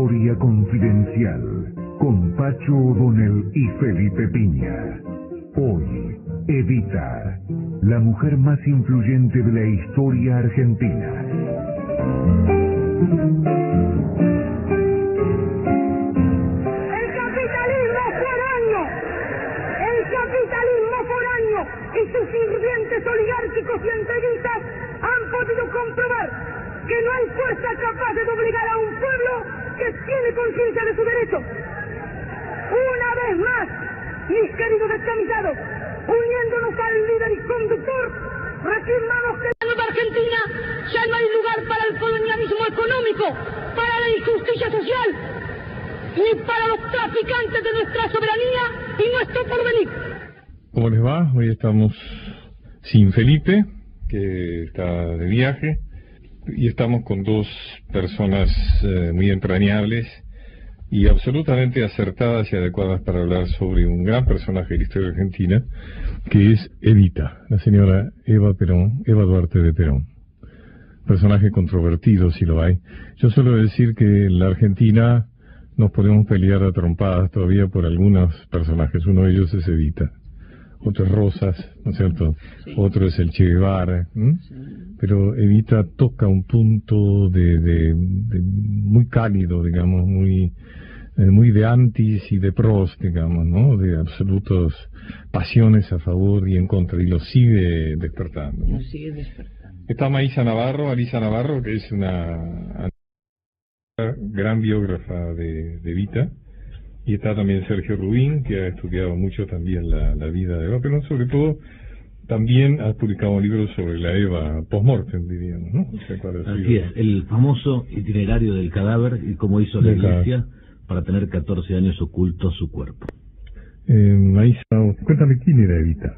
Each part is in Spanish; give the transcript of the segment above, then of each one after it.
Historia Confidencial con Pacho O'Donnell y Felipe Piña. Hoy, Evita, la mujer más influyente de la historia argentina. Y sus sirvientes oligárquicos y entreguistas han podido comprobar que no hay fuerza capaz de obligar a un pueblo que tiene conciencia de su derecho. Una vez más, mis queridos descamisados, uniéndonos al líder y conductor, reafirmamos que en la Nueva Argentina ya no hay lugar para el colonialismo económico, para la injusticia social, ni para los traficantes de nuestra soberanía y nuestro porvenir. ¿Cómo les va? Hoy estamos sin Felipe, que está de viaje, y estamos con dos personas muy entrañables y absolutamente acertadas y adecuadas para hablar sobre un gran personaje de la historia argentina, que es Evita, la señora Eva Duarte de Perón. Personaje controvertido, si lo hay. Yo suelo decir que en la Argentina nos podemos pelear a trompadas todavía por algunos personajes. Uno de ellos es Evita. Otro es Rosas, ¿no es cierto? Sí. Otro es el Che Guevara, sí. Pero Evita toca un punto de muy cálido, digamos, muy de antis y de pros, digamos, ¿no? De absolutas pasiones a favor y en contra, y lo sigue despertando, ¿no? Lo sigue despertando. Está Alisa Navarro, que es una gran biógrafa de Evita. Y está también Sergio Rubín, que ha estudiado mucho también la vida de Eva, pero sobre todo también ha publicado un libro sobre la Eva post-mortem, diríamos, ¿no? Así es, el famoso itinerario del cadáver y cómo hizo la Iglesia para tener 14 años oculto su cuerpo. Maísa, cuéntame, ¿quién era Evita?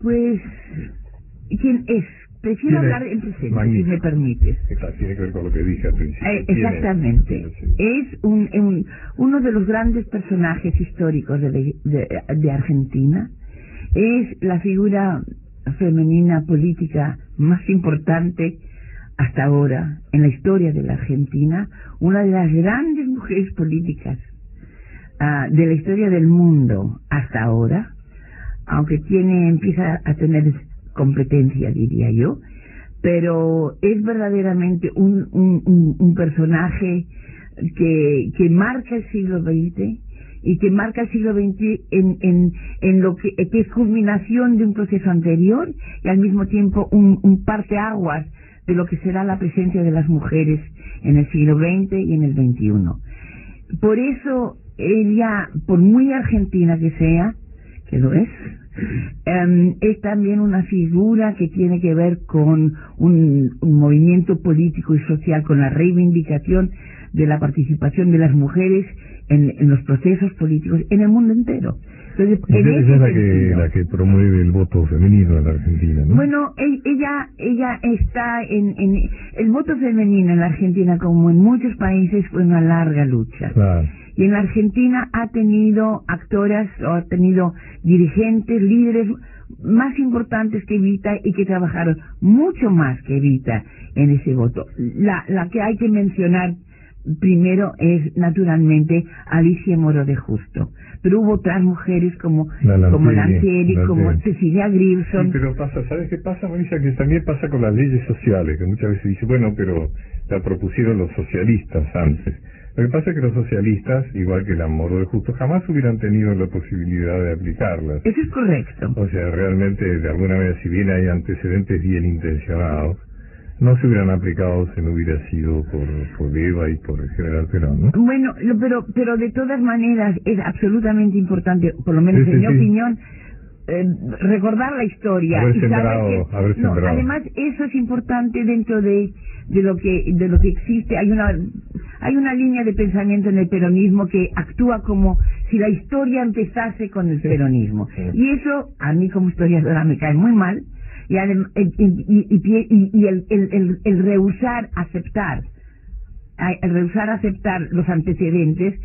Pues, ¿quién es? Prefiero hablar en presente, si me permites. Tiene que ver con lo que dije al principio. Exactamente. Es uno de los grandes personajes históricos de Argentina. Es la figura femenina política más importante hasta ahora en la historia de la Argentina. Una de las grandes mujeres políticas de la historia del mundo hasta ahora. Aunque empieza a tener competencia, diría yo, pero es verdaderamente un personaje que marca el siglo XX y que marca el siglo XX en lo que es culminación de un proceso anterior y al mismo tiempo un parteaguas de lo que será la presencia de las mujeres en el siglo XX y en el XXI. Por eso ella, por muy argentina que sea, que lo es también una figura que tiene que ver con un movimiento político y social, con la reivindicación de la participación de las mujeres en los procesos políticos en el mundo entero. Entonces, ella es la que promueve el voto femenino en la Argentina, ¿no? Bueno, ella está en el voto femenino en la Argentina, como en muchos países, fue una larga lucha. Claro. Y en la Argentina ha tenido actoras, o ha tenido dirigentes, líderes más importantes que Evita y que trabajaron mucho más que Evita en ese voto. La que hay que mencionar primero es, naturalmente, Alicia Moro de Justo. Pero hubo otras mujeres como Lancieri, como Cecilia Grierson. Sí, pero ¿sabes qué pasa, Marisa? Que también pasa con las leyes sociales, que muchas veces dice, bueno, pero la propusieron los socialistas antes. Lo que pasa es que los socialistas, igual que la Moro de Justo, jamás hubieran tenido la posibilidad de aplicarlas. Eso es correcto. O sea, realmente, de alguna manera, si bien hay antecedentes bien intencionados, no se hubieran aplicado si no hubiera sido por Eva y por el general Perón, ¿no? Bueno, pero de todas maneras es absolutamente importante, por lo menos en mi opinión, recordar la historia. Haber sembrado. Además, eso es importante dentro de lo que existe. Hay una línea de pensamiento en el peronismo que actúa como si la historia empezase con el peronismo. Y eso, a mí como historiadora, me cae muy mal. Y el rehusar aceptar los antecedentes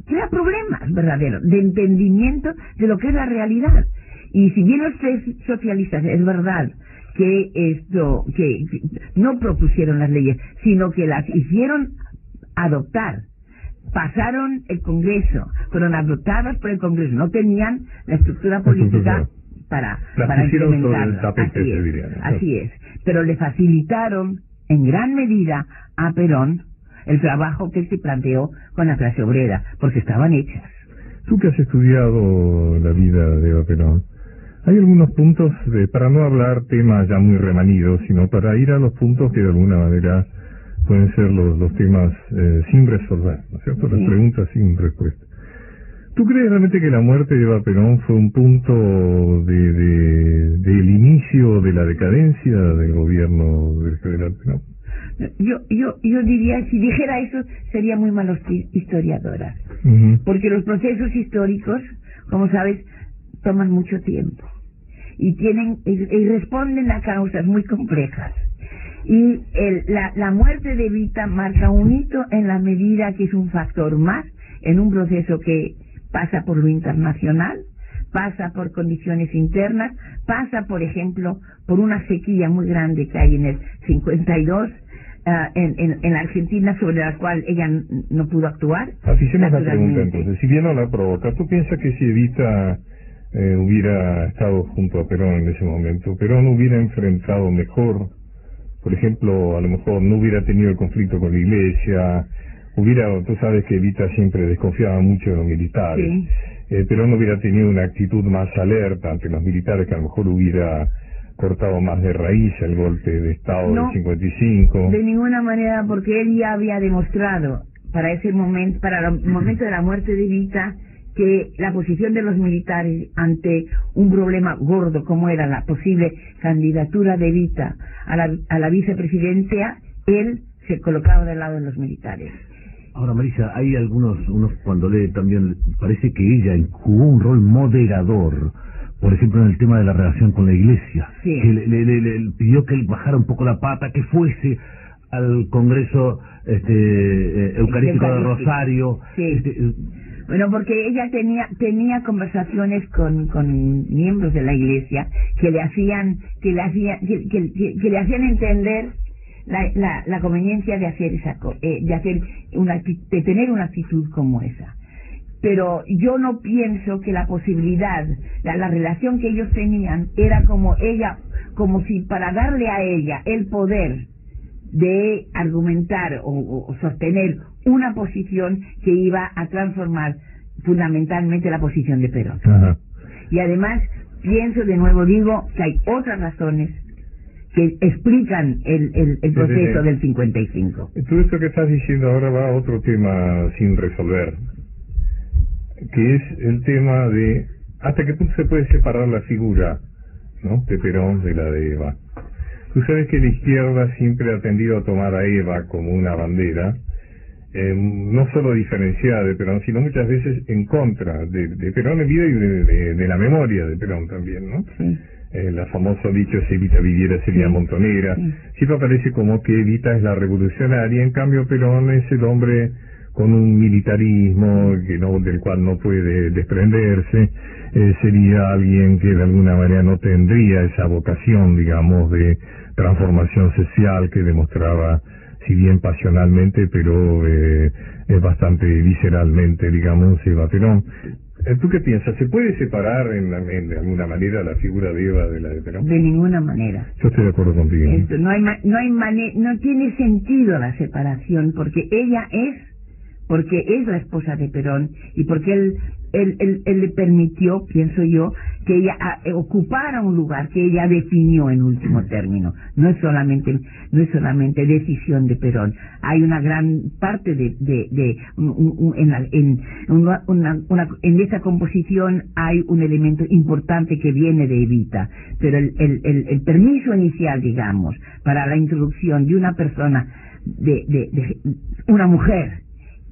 crea problemas verdaderos de entendimiento de lo que es la realidad. Y si bien los socialistas es verdad que no propusieron las leyes, sino que las hicieron adoptar pasaron el Congreso, fueron adoptadas por el Congreso, no tenían la estructura política para implementarlo. Así es, pero le facilitaron en gran medida a Perón el trabajo que se planteó con la clase obrera, porque estaban hechas. Tú que has estudiado la vida de Eva Perón, hay algunos puntos, para no hablar temas ya muy remanidos, sino para ir a los puntos que de alguna manera pueden ser los temas sin resolver, ¿no es cierto? Las preguntas sin respuesta. ¿Tú crees realmente que la muerte de Eva Perón fue un punto del inicio de la decadencia del gobierno del general Perón? Yo diría, si dijera eso, sería muy mala historiadora. Porque los procesos históricos, como sabes, toman mucho tiempo y responden a causas muy complejas. Y la muerte de Evita marca un hito en la medida que es un factor más en un proceso que pasa por lo internacional, pasa por condiciones internas, pasa, por ejemplo, por una sequía muy grande que hay en el 52 en la Argentina, sobre la cual ella no pudo actuar. Hacemos la pregunta entonces, si bien no la provoca, ¿tú piensas que si Evita hubiera estado junto a Perón en ese momento, Perón hubiera enfrentado mejor, por ejemplo, a lo mejor no hubiera tenido el conflicto con la Iglesia, tú sabes que Evita siempre desconfiaba mucho de los militares, Perón hubiera tenido una actitud más alerta ante los militares, que a lo mejor hubiera cortado más de raíz el golpe de Estado del 55? De ninguna manera, porque él ya había demostrado para el momento de la muerte de Evita, que la posición de los militares ante un problema gordo como era la posible candidatura de Evita a la vicepresidencia, él se colocaba del lado de los militares. Ahora, Marisa, hay unos cuando lee también, parece que ella jugó un rol moderador, por ejemplo en el tema de la relación con la Iglesia, que le pidió que él bajara un poco la pata, que fuese al Congreso Eucarístico de Rosario. Bueno, porque ella tenía conversaciones con miembros de la Iglesia que le hacían entender la conveniencia de tener una actitud como esa. Pero yo no pienso que la posibilidad, la relación que ellos tenían era como si para darle a ella el poder de argumentar o sostener una posición que iba a transformar fundamentalmente la posición de Perón. Y además pienso, de nuevo digo, que hay otras razones que explican el proceso del 55. Todo esto que estás diciendo ahora va a otro tema sin resolver, que es el tema de hasta qué punto se puede separar la figura, ¿no?, de Perón de la de Eva. Tú sabes que la izquierda siempre ha tendido a tomar a Eva como una bandera, no solo diferenciada de Perón, sino muchas veces en contra de Perón en vida y de la memoria de Perón también, ¿no? El famoso dicho, si Evita viviera sería montonera. Siempre aparece como que Evita es la revolucionaria, en cambio Perón es el hombre con un militarismo del cual no puede desprenderse, sería alguien que de alguna manera no tendría esa vocación, digamos, de transformación social que demostraba, si bien pasionalmente, pero bastante visceralmente, digamos, Eva Perón. ¿Tú qué piensas? ¿Se puede separar de alguna manera la figura de Eva de la de Perón? De ninguna manera. Yo estoy de acuerdo contigo. No tiene sentido la separación, porque ella es la esposa de Perón y porque él le permitió, pienso yo, que ella ocupara un lugar que ella definió en último término. No es solamente decisión de Perón. Hay una gran parte en esa composición hay un elemento importante que viene de Evita, pero el permiso inicial, digamos, para la introducción de una persona, de una mujer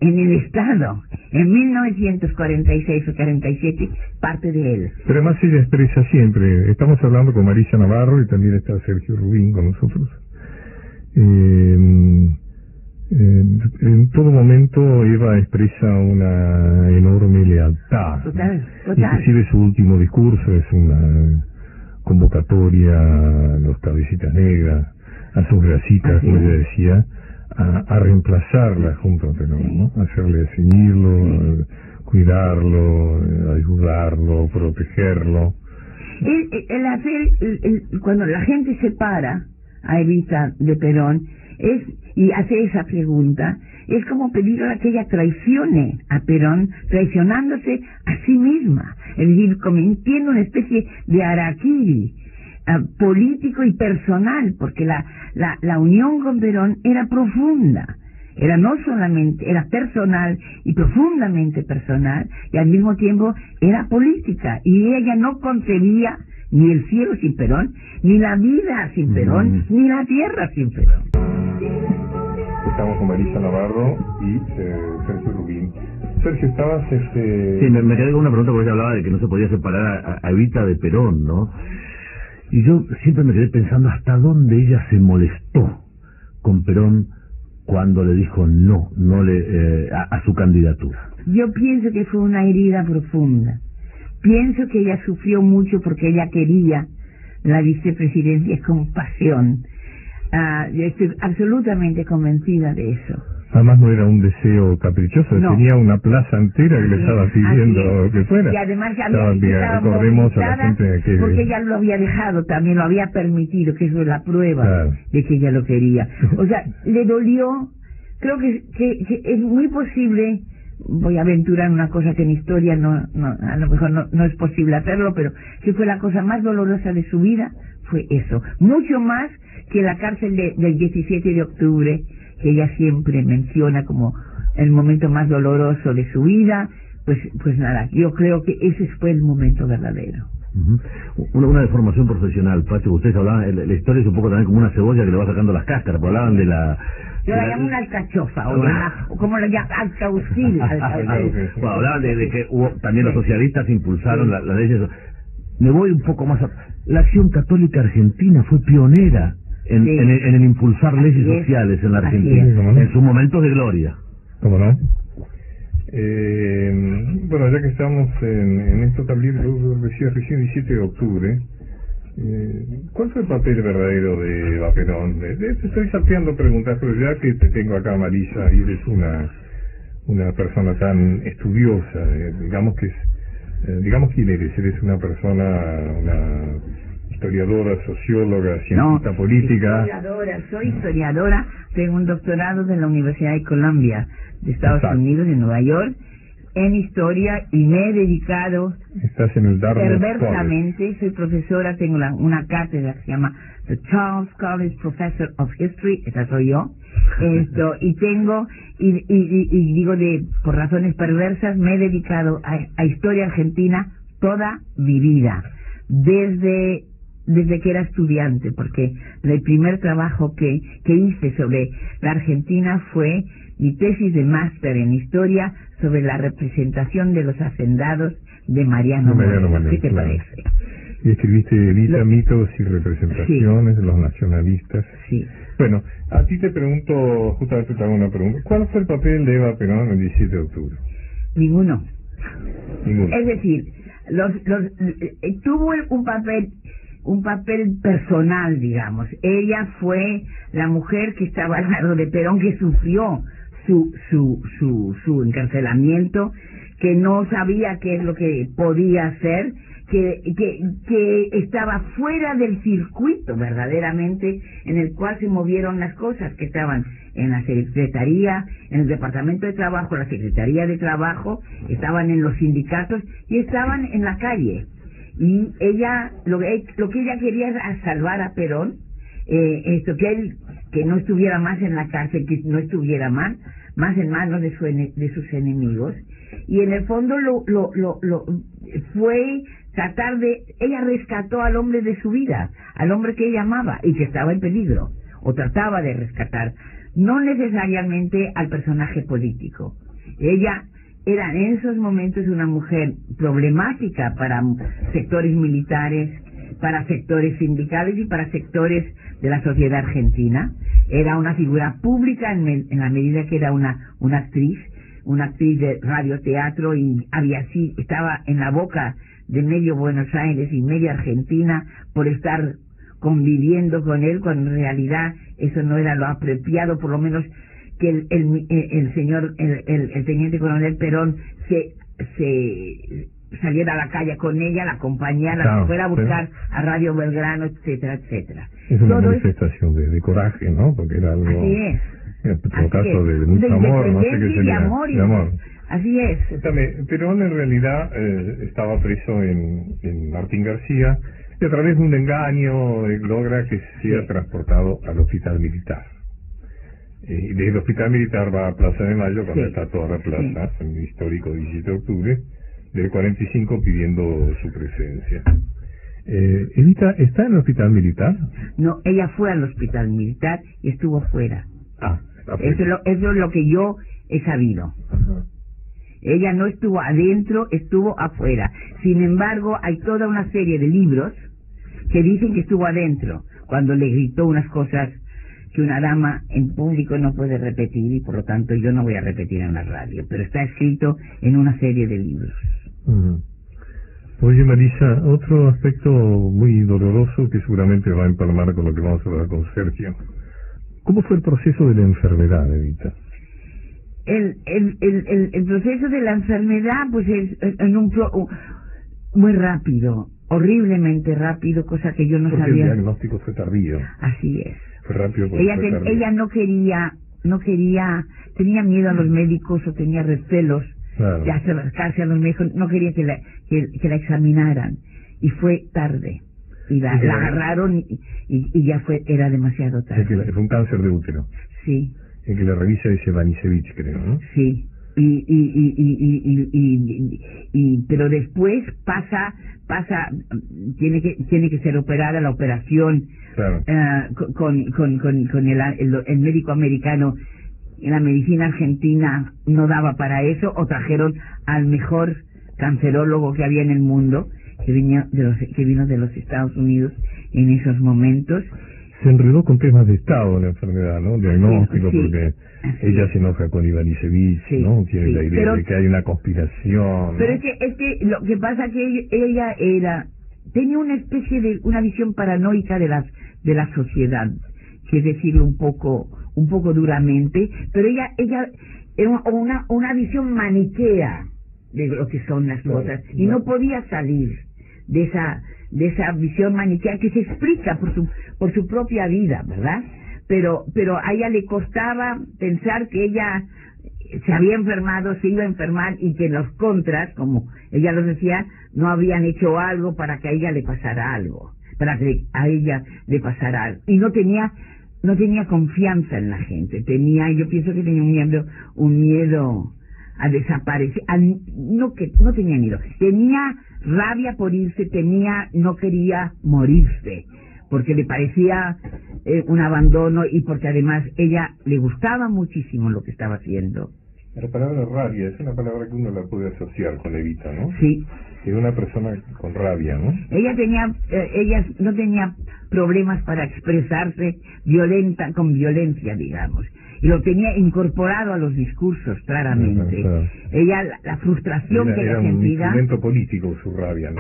en el Estado, en 1946 o 47, parte de él. Pero además ella expresa siempre, estamos hablando con Marisa Navarro y también está Sergio Rubín con nosotros. En todo momento Eva expresa una enorme lealtad. Total. Inclusive su último discurso es una convocatoria a los cabecitas negras, a sus grasitas, como ella decía, a reemplazar la Junta Perón, ¿no? Hacerle seguirlo, cuidarlo, ayudarlo, protegerlo. Cuando la gente separa a Evita de Perón y hace esa pregunta, es como pedir a que ella traicione a Perón, traicionándose a sí misma, es decir, cometiendo una especie de harakiri político y personal, porque la unión con Perón era profunda, era no solamente, era personal y profundamente personal, y al mismo tiempo era política, y ella no concebía ni el cielo sin Perón, ni la vida sin Perón, ni la tierra sin Perón. Estamos con Marisa Navarro y Sergio Rubín. Sergio, estabas... Sí, me quedé con una pregunta porque ella hablaba de que no se podía separar a Evita de Perón, ¿no? Y yo siempre me quedé pensando hasta dónde ella se molestó con Perón cuando le dijo no a su candidatura. Yo pienso que fue una herida profunda. Pienso que ella sufrió mucho porque ella quería la vicepresidencia con pasión. Yo estoy absolutamente convencida de eso. Además no era un deseo caprichoso, no. Tenía una plaza entera que le estaba pidiendo que fuera. Y además recordemos a la gente que... porque ella lo había dejado, también lo había permitido, que eso es la prueba de que ella lo quería. O sea, le dolió. Creo que es muy posible, voy a aventurar una cosa que en historia a lo mejor no es posible hacerlo, pero que fue la cosa más dolorosa de su vida, fue eso. Mucho más que la cárcel del 17 de octubre, que ella siempre menciona como el momento más doloroso de su vida. Pues nada, yo creo que ese fue el momento verdadero. Una deformación profesional, Pacho, ustedes hablaban, la historia es un poco también como una cebolla que le va sacando las cáscaras, porque hablaban de la... Yo la llamo una alcachofa, o como la llama, alcaucil. Bueno, hablaban de que también los socialistas impulsaron las leyes. Me voy un poco más la Acción Católica Argentina fue pionera en el impulsar leyes sociales en la Argentina, en sus momentos de gloria. ¿Cómo no? Bueno, ya que estamos en esto también, yo decía recién 17 de octubre, ¿cuál fue el papel verdadero de Eva Perón? Te estoy salteando preguntas, pero ya que te tengo acá, Marisa, y eres una persona tan estudiosa, digamos quién eres una persona, una historiadora, socióloga, cientista política. Soy historiadora, tengo un doctorado de la Universidad de Columbia de Estados Unidos, de Nueva York, en historia, y me he dedicado perversamente, soy profesora, tengo una cátedra que se llama The Charles College Professor of History, esa soy yo, y tengo, y digo por razones perversas, me he dedicado a historia argentina toda mi vida, desde que era estudiante, porque el primer trabajo que hice sobre la Argentina fue mi tesis de máster en historia sobre la representación de los hacendados de Mariano Moreno. ¿Qué te parece? Y escribiste mitos y representaciones de los nacionalistas. Sí. Bueno, a ti te pregunto, justamente te hago una pregunta. ¿Cuál fue el papel de Eva Perón el 17 de octubre? Ninguno. Es decir, tuvo un papel personal, digamos. Ella fue la mujer que estaba al lado de Perón, que sufrió su encarcelamiento, que no sabía qué es lo que podía hacer, que estaba fuera del circuito verdaderamente en el cual se movieron las cosas, que estaban en la Secretaría, en el Departamento de Trabajo, la Secretaría de Trabajo, estaban en los sindicatos y estaban en la calle. Y ella, lo que ella quería era salvar a Perón, que no estuviera más en la cárcel, que no estuviera más en manos de sus enemigos. Y en el fondo fue tratar ella rescató al hombre de su vida, al hombre que ella amaba y que estaba en peligro, o trataba de rescatar, no necesariamente al personaje político. Ella era en esos momentos una mujer problemática para sectores militares, para sectores sindicales y para sectores de la sociedad argentina. Era una figura pública en la medida que era una actriz de radioteatro, y estaba en la boca de medio Buenos Aires y media Argentina por estar conviviendo con él, cuando en realidad eso no era lo apropiado, por lo menos que el teniente coronel Perón se saliera a la calle con ella, la acompañara, claro, fuera a buscar a Radio Belgrano, etcétera, etcétera. Es una manifestación de coraje, ¿no? Porque era algo... Así es. En todo caso, de mucho amor, no sé qué sería. De amor. Así es. Perón en realidad estaba preso en Martín García, y a través de un engaño logra que sea transportado al hospital militar. Y desde el hospital militar va a Plaza de Mayo, cuando está toda la plaza, en el histórico 17 de octubre del 45, pidiendo su presencia. ¿Evita está en el hospital militar? No, ella fue al hospital militar y estuvo fuera. Eso es lo que yo he sabido. Ajá. Ella no estuvo adentro, estuvo afuera. Sin embargo, hay toda una serie de libros que dicen que estuvo adentro, cuando le gritó unas cosas que una dama en público no puede repetir, y por lo tanto yo no voy a repetir en la radio, pero está escrito en una serie de libros. Oye, Marisa, otro aspecto muy doloroso que seguramente va a empalmar con lo que vamos a hablar con Sergio. ¿Cómo fue el proceso de la enfermedad, Evita? El proceso de la enfermedad, pues es muy rápido, horriblemente rápido, cosa que yo no sabía. Porque el diagnóstico fue tardío. Así es. Fue rápido porque fue tardío. Ella no quería, tenía miedo a los médicos o tenía recelos de acercarse a los médicos, no quería que la examinaran, y fue tarde. Y la agarraron y ya era demasiado tarde. Fue un cáncer de útero. Sí. El que le revisa es Ivanišević, creo, ¿no? Sí. Pero después tiene que ser operada. La operación, claro, con el médico americano. En la medicina argentina no daba para eso, o trajeron al mejor cancerólogo que había en el mundo, que vino de los Estados Unidos en esos momentos. Se enredó con temas de Estado la enfermedad, ¿no? Diagnóstico, porque ella se enoja con Ivanišević, ¿no? Tiene la idea de que hay una conspiración, ¿no? Pero es que lo que pasa que ella tenía una especie de una visión paranoica de la sociedad, que es decirlo un poco duramente, pero ella era una visión maniquea de lo que son las cosas, y no podía salir de esa visión maniquea, que se explica por su propia vida, ¿verdad? Pero a ella le costaba pensar que ella se había enfermado, se iba a enfermar, y que los contras, como ella los decía, no habían hecho algo para que a ella le pasara algo, y no tenía confianza en la gente. Yo pienso que tenía un miedo a desaparecer. No tenía miedo, tenía rabia por irse, no quería morirse, porque le parecía un abandono, y porque además ella le gustaba muchísimo lo que estaba haciendo. La palabra rabia es una palabra que uno la puede asociar con Evita, ¿no? Sí. Es una persona con rabia, ¿no? Ella no tenía problemas para expresarse con violencia, digamos. Y lo tenía incorporado a los discursos, claramente. Claro. Ella, la frustración que ella sentía... Era un instrumento político su rabia, ¿no?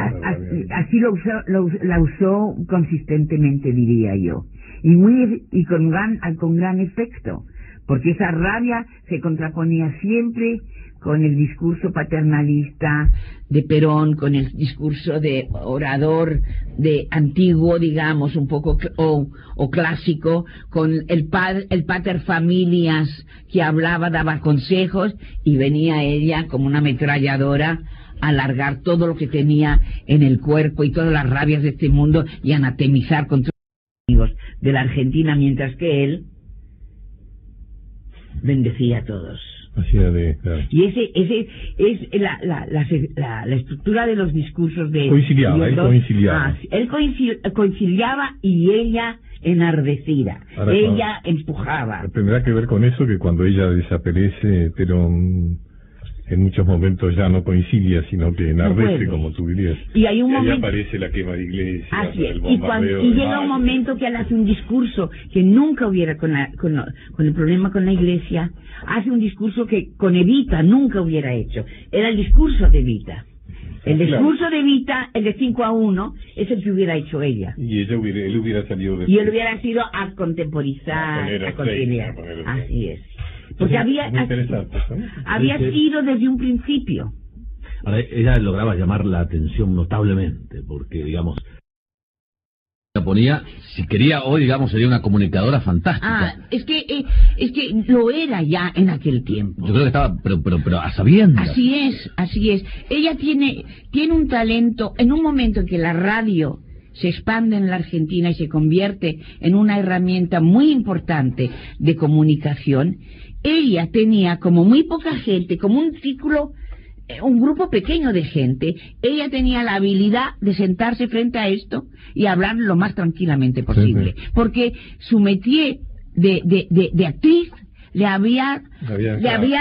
Así la usó consistentemente, diría yo. Y con gran efecto. Porque esa rabia se contraponía siempre con el discurso paternalista de Perón, con el discurso de orador de antiguo, digamos, un poco o clásico, con el pater familias que daba consejos, y venía ella como una ametralladora a alargar todo lo que tenía en el cuerpo y todas las rabias de este mundo, y anatemizar contra los amigos de la Argentina, mientras que él bendecía a todos. Claro. Y ese es la estructura de los discursos de... Él conciliaba y ella enardecida. Ahora, ella empujaba. Tendrá que ver con eso, que cuando ella desaparece, pero en muchos momentos ya no coincidia, sino que enardece, como tú dirías. Y hay un y momento... ahí aparece la quema de iglesias, el y bombardeo. Y llega un momento que él hace un discurso que nunca hubiera con el problema con la iglesia. Hace un discurso que con Evita nunca hubiera hecho. Era el discurso de Evita. El discurso de Evita, el de 5-1, es el que hubiera hecho ella. Y él hubiera salido de... Y él hubiera sido a contemporizar, a conciliar. Así es. Porque había sido desde un principio. Ahora, ella lograba llamar la atención notablemente, porque, digamos, la ponía, si quería hoy, digamos, sería una comunicadora fantástica. Es que lo era ya en aquel tiempo. Yo creo que estaba, pero a sabiendas. Así es. Ella tiene un talento, en un momento en que la radio se expande en la Argentina y se convierte en una herramienta muy importante de comunicación. Ella tenía, como muy poca gente, como un grupo pequeño de gente, ella tenía la habilidad de sentarse frente a esto y hablar lo más tranquilamente posible, porque su métier de actriz le había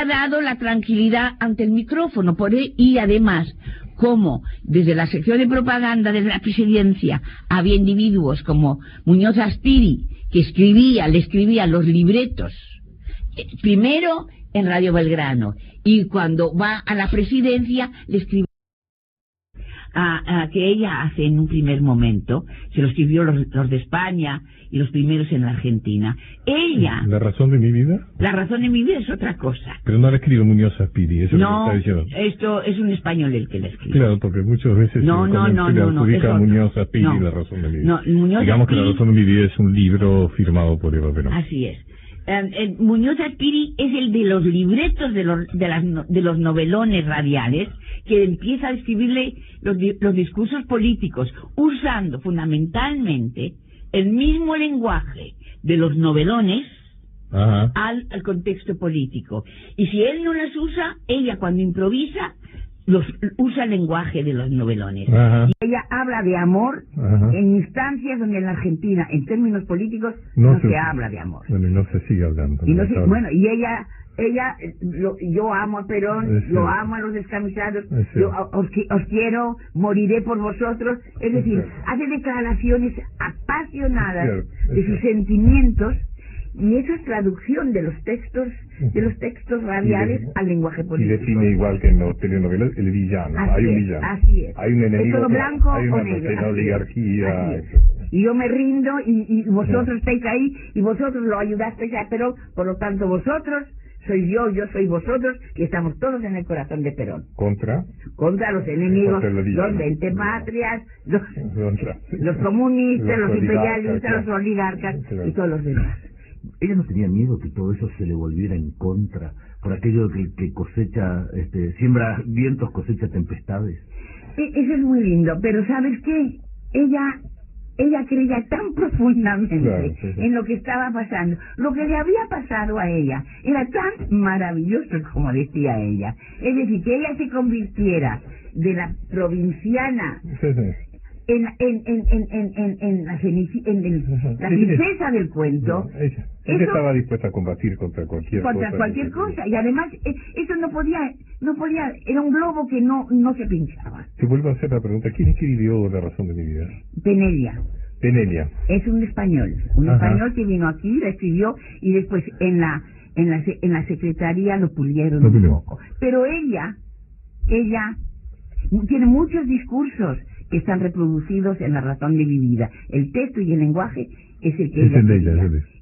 dado la tranquilidad ante el micrófono, y además, como desde la sección de propaganda, desde la presidencia, había individuos como Muñoz Astiri, que le escribía los libretos, primero en Radio Belgrano, y cuando va a la presidencia le escribe que ella hace en un primer momento, se lo escribió los de España y los primeros en la Argentina. Ella... ¿La razón de mi vida? La razón de mi vida es otra cosa. Pero no la escribió Muñoz Astiri, eso no, es lo que está diciendo. Esto es un español el que la escribió. Claro, porque muchas veces se le adjudica a Muñoz Astiri La razón de mi vida. Digamos que La razón de mi vida es un libro firmado por Eva Perón. Así es. Muñoz Astiri es el de los libretos de los novelones radiales, que empieza a escribirle los discursos políticos, usando fundamentalmente el mismo lenguaje de los novelones al contexto político. Y si él no las usa, ella cuando improvisa usa el lenguaje de los novelones. Y ella habla de amor en instancias donde en la Argentina, en términos políticos, no se habla de amor. Bueno, y no se sigue hablando. Y yo amo a Perón, lo amo a los descamisados, yo os quiero, moriré por vosotros. Es decir, hace declaraciones apasionadas de sus sentimientos, y esa es traducción de los textos radiales al lenguaje político. Y define igual que en las telenovelas el villano. Hay un villano. Así es. Hay un enemigo. ¿Es todo blanco hay una o negro? oligarquía. Y yo me rindo y vosotros estáis ahí y vosotros lo ayudasteis a Perón, por lo tanto vosotros soy yo soy vosotros, y estamos todos en el corazón de Perón. ¿Contra los enemigos, los ventepatrias, los comunistas, los imperialistas, los oligarcas y todos los demás. ¿Ella no tenía miedo que todo eso se le volviera en contra por aquello que cosecha, siembra vientos, cosecha tempestades? Eso es muy lindo, pero ¿sabes qué? Ella creía tan profundamente en lo que estaba pasando. Lo que le había pasado a ella era tan maravilloso, como decía ella. Es decir, que ella se convirtiera de la provinciana en la princesa del cuento. Ella estaba dispuesta a combatir contra cualquier cosa. Y además eso no podía, era un globo que no se pinchaba. Te vuelvo a hacer la pregunta, ¿quién escribió La razón de mi vida? Penelia. Es un español que vino aquí, la escribió, y después en la secretaría lo pulieron un poco. Pero ella tiene muchos discursos que están reproducidos en La razón de mi vida. El texto y el lenguaje es el que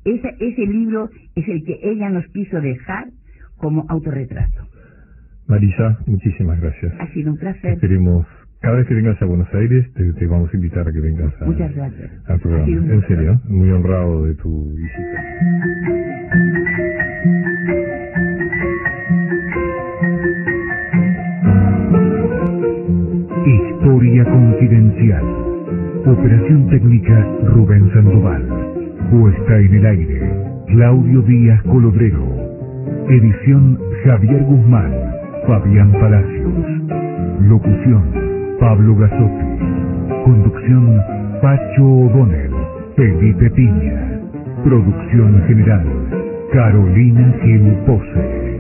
ese libro es el que ella nos quiso dejar como autorretrato. Marisa, muchísimas gracias. Ha sido un placer. Esperemos, cada vez que vengas a Buenos Aires, te vamos a invitar a que vengas Muchas gracias. Al programa. En serio, muy honrado de tu visita. Historia confidencial. Operación técnica Rubén Sandoval. Puesta en el aire Claudio Díaz Colodrero. Edición Javier Guzmán, Fabián Palacios. Locución Pablo Gazotti. Conducción Pacho O'Donnell, Felipe Piña. Producción general Carolina Gil Pose.